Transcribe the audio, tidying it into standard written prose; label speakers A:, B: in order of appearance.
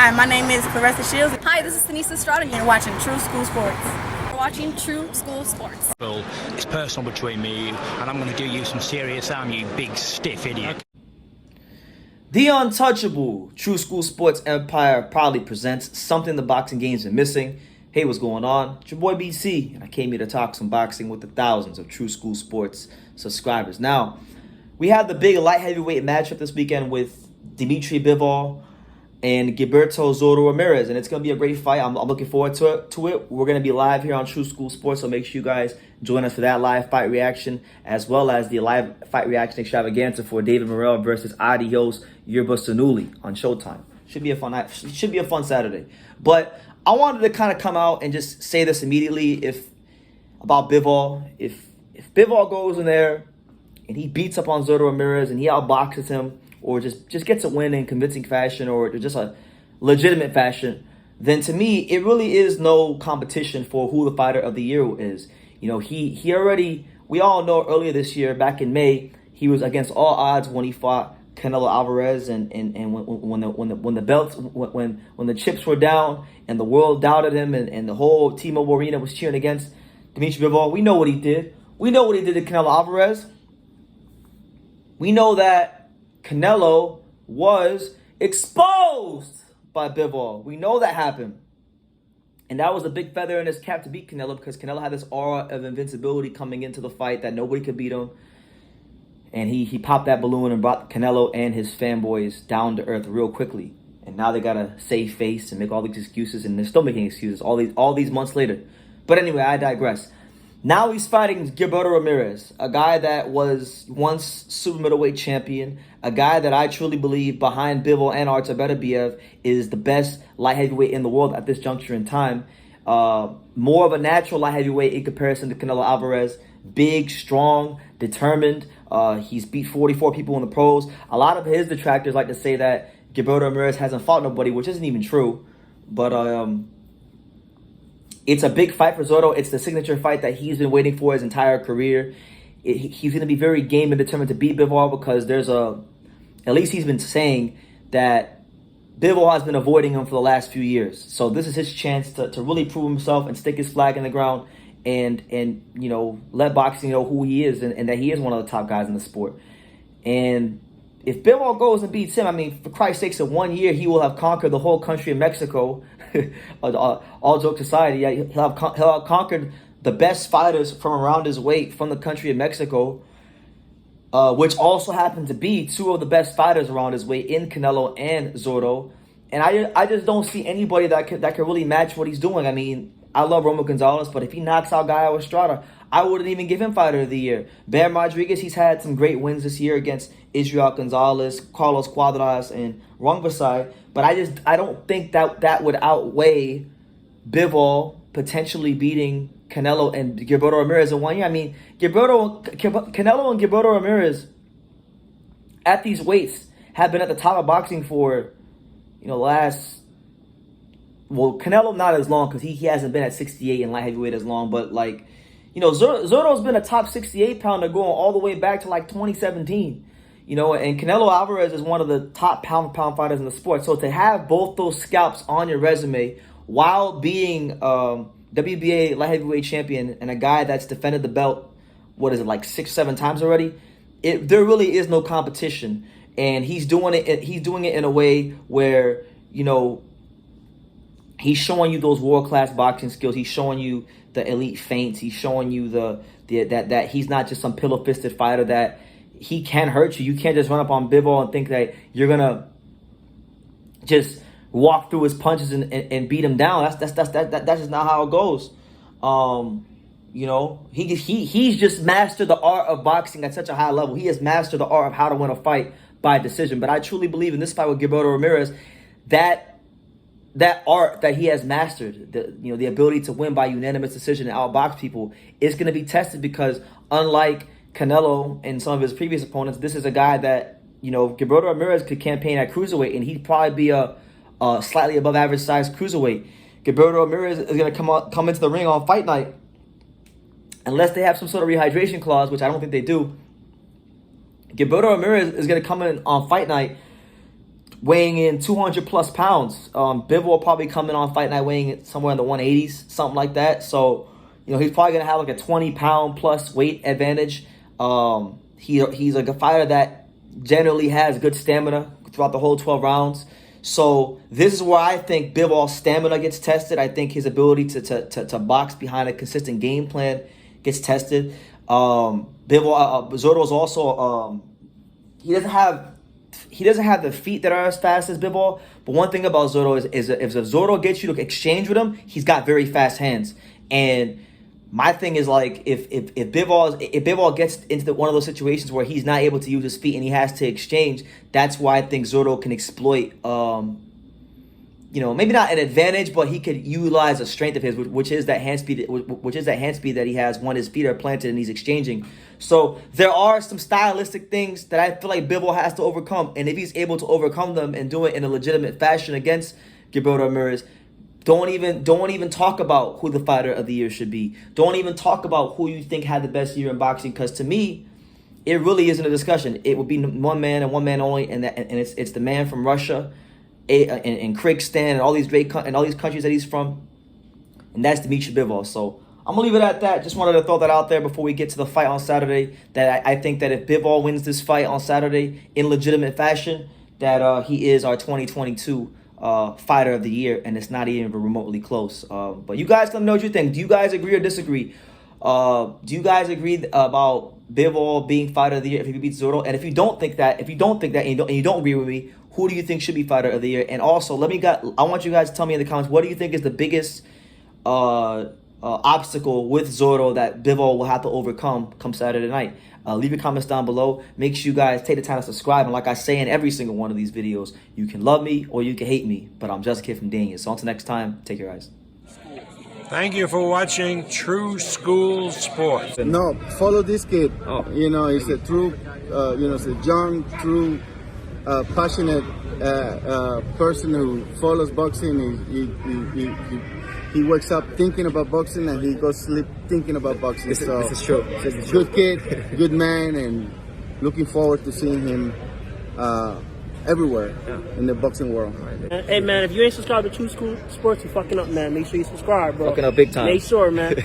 A: Hi, my name is Clarissa Shields.
B: Hi, this is Denise Estrada, and
A: You're watching True School Sports.
B: you're watching True School Sports.
C: Well, it's personal between me and you, and I'm going to do you some serious harm, you big stiff idiot.
D: The untouchable True School Sports Empire proudly presents something the boxing game's been missing. Hey, what's going on? It's your boy BC, and I came here to talk some boxing with the thousands of True School Sports subscribers. Now, we have the big light heavyweight matchup this weekend with Dmitry Bivol and Gilberto Zurdo Ramirez, and it's going to be a great fight. I'm looking forward to it. We're going to be live here on True School Sports, so make sure you guys join us for that live fight reaction, as well as the live fight reaction extravaganza for David Morrell versus Adios Yerbasanuli on Showtime. Should be a fun night. Should be a fun Saturday. But I wanted to kind of come out and just say this immediately about Bivol. If Bivol goes in there and he beats up on Zurdo Ramirez and he outboxes him, or just gets a win in convincing fashion, or just a legitimate fashion, then to me, it really is no competition for who the fighter of the year is. You know, he already, we all know earlier this year, back in May, he was against all odds when he fought Canelo Alvarez, and when the belts, when the chips were down and the world doubted him, and the whole T-Mobile Arena was cheering against Dmitry Bivol. We know what he did. We know what he did to Canelo Alvarez. We know that Canelo was exposed by Bivol. We know that happened. And that was a big feather in his cap to beat Canelo, because Canelo had this aura of invincibility coming into the fight that nobody could beat him. And he popped that balloon and brought Canelo and his fanboys down to earth real quickly. And now they got to save face and make all these excuses, and they're still making excuses all these months later. But anyway, I digress. Now he's fighting Gilberto Ramirez, a guy that was once super middleweight champion, a guy that I truly believe, behind Bivol and Artur Beterbiev, is the best light heavyweight in the world at this juncture in time. More of a natural light heavyweight in comparison to Canelo Alvarez. Big, strong, determined. He's beat 44 people in the pros. A lot of his detractors like to say that Gilberto Ramirez hasn't fought nobody, which isn't even true. But it's a big fight for Zurdo. It's the signature fight that he's been waiting for his entire career. He's going to be very game and determined to beat Bivol, because at least he's been saying that Bivol has been avoiding him for the last few years. So this is his chance to really prove himself and stick his flag in the ground and you know, let boxing know who he is, and that he is one of the top guys in the sport. And if Bivol goes and beats him, I mean, for Christ's sakes, in 1 year, he will have conquered the whole country of Mexico. All jokes aside, yeah, he'll have conquered the best fighters from around his weight from the country of Mexico, which also happen to be two of the best fighters around his weight in Canelo and Zurdo. And I just don't see anybody that could really match what he's doing. I mean, I love Roman Gonzalez, but if he knocks out Gallo Estrada, I wouldn't even give him Fighter of the Year. Bam Rodriguez, he's had some great wins this year against Israel Gonzalez, Carlos Cuadras, and Rungvisai. But I don't think that would outweigh Bivol potentially beating Canelo and Gilberto Ramirez in 1 year. I mean, Canelo and Gilberto Ramirez at these weights have been at the top of boxing for, you know, Canelo not as long, because he hasn't been at 68 in light heavyweight as long, but like, you know, Zurdo's been a top 68 pounder going all the way back to like 2017. You know, and Canelo Alvarez is one of the top pound-for-pound fighters in the sport. So to have both those scalps on your resume while being WBA light heavyweight champion and a guy that's defended the belt, what is it, like 6-7 times already? There really is no competition, and he's doing it. He's doing it in a way where, you know, he's showing you those world-class boxing skills. He's showing you the elite feints. He's showing you that he's not just some pillow-fisted fighter, that he can hurt you. You can't just run up on Bivol and think that you're gonna just walk through his punches and beat him down. That's just not how it goes. You know, he's just mastered the art of boxing at such a high level. He has mastered the art of how to win a fight by decision. But I truly believe in this fight with Gilberto Ramirez, that art that he has mastered, the ability to win by unanimous decision and outbox people, is going to be tested, because unlike Canelo and some of his previous opponents, this is a guy that, you know, Gilberto Ramirez could campaign at cruiserweight, and he'd probably be a slightly above average size cruiserweight. Gilberto Ramirez is going to come into the ring on fight night, unless they have some sort of rehydration clause, which I don't think they do. Gilberto Ramirez is going to come in on fight night weighing in 200 plus pounds. Bivol probably coming on fight night weighing somewhere in the 180s, something like that. So, you know, he's probably going to have like a 20 pound plus weight advantage. He's like a fighter that generally has good stamina throughout the whole 12 rounds. So this is where I think Bivol's stamina gets tested. I think his ability to box behind a consistent game plan gets tested. Zurdo is also he doesn't have the feet that are as fast as Bivol. But one thing about Zurdo is if Zurdo gets you to exchange with him, he's got very fast hands. And my thing is like if Bivol gets into one of those situations where he's not able to use his feet and he has to exchange, that's why I think Zurdo can exploit maybe not an advantage, but he could utilize a strength of his, which is that hand speed, that he has when his feet are planted and he's exchanging. So there are some stylistic things that I feel like Bivol has to overcome, and if he's able to overcome them and do it in a legitimate fashion against Gilberto Ramirez, don't even talk about who the fighter of the year should be. Don't even talk about who you think had the best year in boxing, because to me, it really isn't a discussion. It would be one man and one man only, and it's the man from Russia, and Kyrgyzstan, and all these countries that he's from, and that's Dmitry Bivol. So I'm gonna leave it at that. Just wanted to throw that out there before we get to the fight on Saturday. That I think that if Bivol wins this fight on Saturday in legitimate fashion, that he is our 2022 fighter of the year, and it's not even remotely close. But you guys let me know what you think. Do you guys agree or disagree? Do you guys agree about Bivol being fighter of the year if he beats Zurdo? And if you don't think that, and you don't agree with me, who do you think should be fighter of the year? And also, I want you guys to tell me in the comments, what do you think is the biggest obstacle with Zurdo that Bivol will have to overcome come Saturday night? Leave your comments down below. Make sure you guys take the time to subscribe. And like I say in every single one of these videos, you can love me or you can hate me, but I'm just a kid from Daniel. So until next time, take care, guys.
E: Thank you for watching True School Sports.
F: No, follow this kid.
D: Oh.
F: You know, he's a true, it's a young, true, passionate person who follows boxing. He wakes up thinking about boxing and he goes to sleep thinking about boxing.
D: This is true.
F: Good kid, good man, and looking forward to seeing him everywhere in the boxing world.
G: Hey man, if you ain't subscribed to True School Sports, you fucking up, man. Make sure you subscribe, bro.
D: Fucking up big time.
G: Make sure, man.